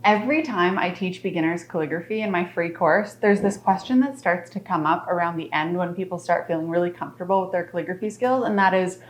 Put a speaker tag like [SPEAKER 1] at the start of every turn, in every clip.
[SPEAKER 1] Every time I teach beginners calligraphy in my free course, there's this question that starts to come up around the end when people start feeling really comfortable with their calligraphy skills, and that is,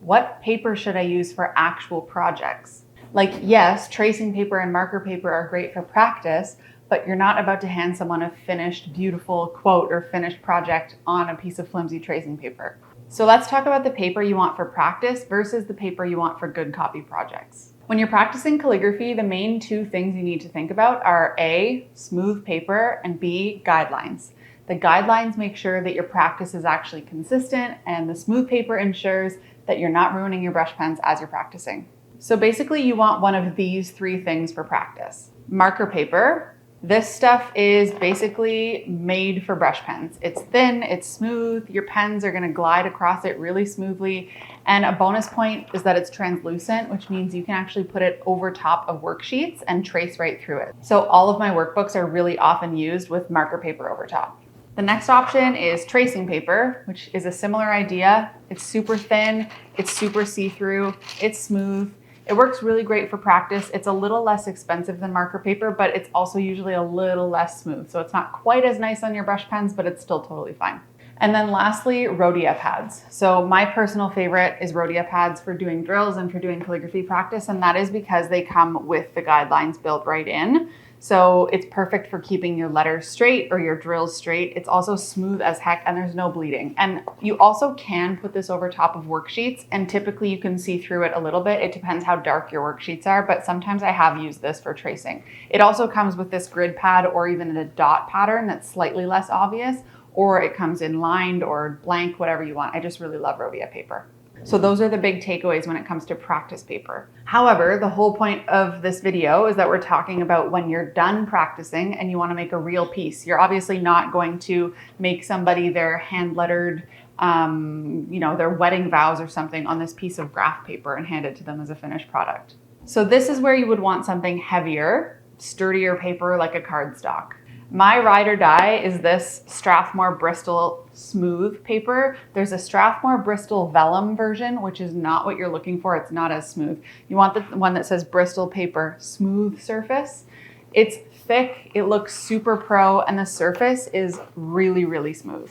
[SPEAKER 1] what paper should I use for actual projects? Like, yes, tracing paper and marker paper are great for practice, but you're not about to hand someone a finished, beautiful quote or finished project on a piece of flimsy tracing paper. So let's talk about the paper you want for practice versus the paper you want for good copy projects. When you're practicing calligraphy, the main two things you need to think about are A, smooth paper, and B, guidelines. The guidelines make sure that your practice is actually consistent, and the smooth paper ensures that you're not ruining your brush pens as you're practicing. So basically you want one of these three things for practice. Marker paper. This stuff is basically made for brush pens. It's thin, it's smooth, your pens are gonna glide across it really smoothly. And a bonus point is that it's translucent, which means you can actually put it over top of worksheets and trace right through it. So all of my workbooks are really often used with marker paper over top. The next option is tracing paper, which is a similar idea. It's super thin, it's super see-through, it's smooth. It works really great for practice. It's a little less expensive than marker paper, but it's also usually a little less smooth. So it's not quite as nice on your brush pens, but it's still totally fine. And then lastly, Rhodia pads. So my personal favorite is Rhodia pads for doing drills and for doing calligraphy practice. And that is because they come with the guidelines built right in. So it's perfect for keeping your letters straight or your drills straight. It's also smooth as heck and there's no bleeding. And you also can put this over top of worksheets, and typically you can see through it a little bit. It depends how dark your worksheets are, but sometimes I have used this for tracing. It also comes with this grid pad or even in a dot pattern that's slightly less obvious, or it comes in lined or blank, whatever you want. I just really love Rhodia paper. So those are the big takeaways when it comes to practice paper. However, the whole point of this video is that we're talking about when you're done practicing and you want to make a real piece. You're obviously not going to make somebody their hand-lettered, their wedding vows or something on this piece of graph paper and hand it to them as a finished product. So this is where you would want something heavier, sturdier paper like a cardstock. My ride or die is this Strathmore Bristol smooth paper. There's a Strathmore Bristol vellum version, which is not what you're looking for. It's not as smooth. You want the one that says Bristol paper smooth surface. It's thick, it looks super pro, and the surface is really, really smooth.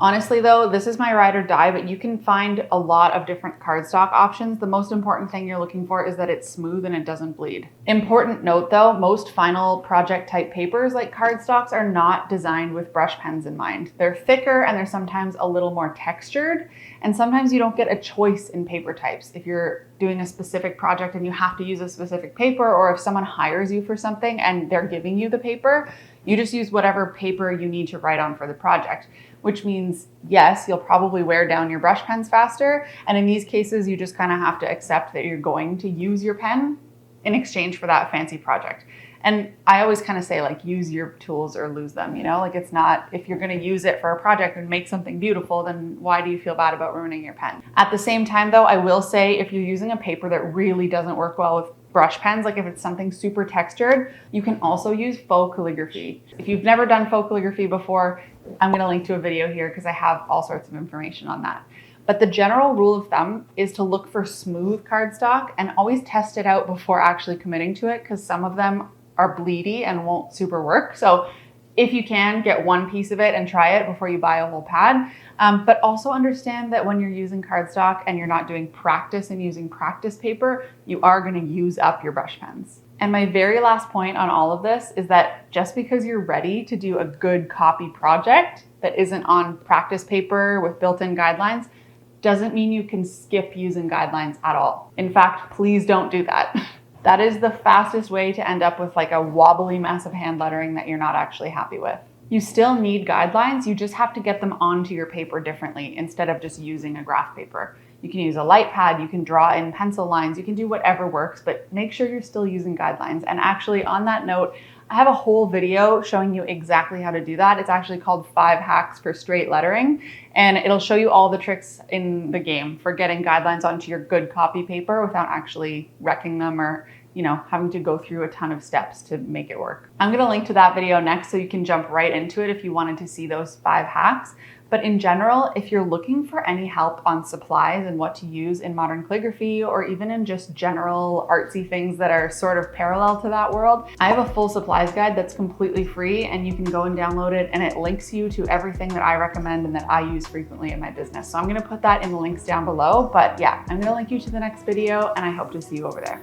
[SPEAKER 1] Honestly though, this is my ride or die, but you can find a lot of different cardstock options. The most important thing you're looking for is that it's smooth and it doesn't bleed. Important note though, most final project type papers like cardstocks are not designed with brush pens in mind. They're thicker and they're sometimes a little more textured, and sometimes you don't get a choice in paper types. If you're doing a specific project and you have to use a specific paper, or if someone hires you for something and they're giving you the paper, you just use whatever paper you need to write on for the project. Which means, yes, you'll probably wear down your brush pens faster. And in these cases, you just kind of have to accept that you're going to use your pen in exchange for that fancy project. And I always kind of say, like, use your tools or lose them, like it's not, if you're going to use it for a project and make something beautiful, then why do you feel bad about ruining your pen? At the same time though, I will say if you're using a paper that really doesn't work well with brush pens, like if it's something super textured, you can also use faux calligraphy. If you've never done faux calligraphy before, I'm going to link to a video here because I have all sorts of information on that. But the general rule of thumb is to look for smooth cardstock and always test it out before actually committing to it, because some of them are bleedy and won't super work. So if you can, get one piece of it and try it before you buy a whole pad. But also understand that when you're using cardstock and you're not doing practice and using practice paper, you are going to use up your brush pens. And my very last point on all of this is that just because you're ready to do a good copy project that isn't on practice paper with built-in guidelines doesn't mean you can skip using guidelines at all. In fact, please don't do that. That is the fastest way to end up with like a wobbly mess of hand lettering that you're not actually happy with. You still need guidelines, you just have to get them onto your paper differently instead of just using a graph paper. You can use a light pad, you can draw in pencil lines, you can do whatever works, but make sure you're still using guidelines. And actually on that note, I have a whole video showing you exactly how to do that. It's actually called 5 Hacks for Straight Lettering, and it'll show you all the tricks in the game for getting guidelines onto your good copy paper without actually wrecking them or having to go through a ton of steps to make it work. I'm gonna link to that video next so you can jump right into it if you wanted to see those 5 hacks. But in general, if you're looking for any help on supplies and what to use in modern calligraphy, or even in just general artsy things that are sort of parallel to that world, I have a full supplies guide that's completely free, and you can go and download it, and it links you to everything that I recommend and that I use frequently in my business. So I'm gonna put that in the links down below, but yeah, I'm gonna link you to the next video, and I hope to see you over there.